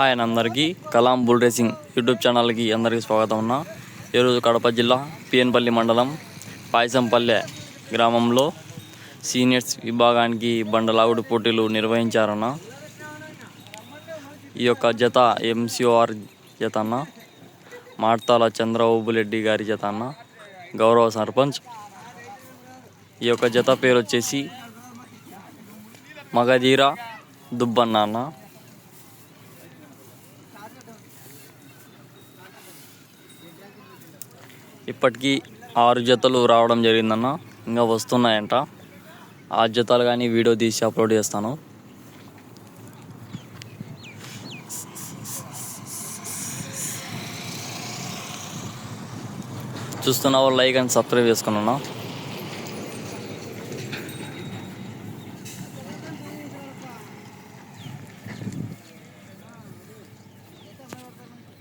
Hi అందరికీ Kalam bull racing YouTube ఛానల్కి అందరికీ స్వాగతం అన్న. ఈరోజు కడప జిల్లా పిఎన్పల్లి మండలం పాయసంపల్లె గ్రామంలో సీనియర్స్ విభాగానికి బండలాగుడు పోటీలు నిర్వహించారన్న. ఈ యొక్క జత ఎంసీఆర్ జత అన్న, మార్తాల చంద్రబాబురెడ్డి గారి జత అన్న, గౌరవ సర్పంచ్. ఈ యొక్క జత పేరు వచ్చేసి మగధీర దుబ్బన్న అన్న. ఇప్పటికీ 6 జతలు రావడం జరిగిందన్న, ఇంకా వస్తున్నాయంట. ఆ జతలు కానీ వీడియో తీసి అప్లోడ్ చేస్తాను. చూస్తున్న వాళ్ళు లైక్ అండ్ సబ్స్క్రైబ్ చేసుకున్నా.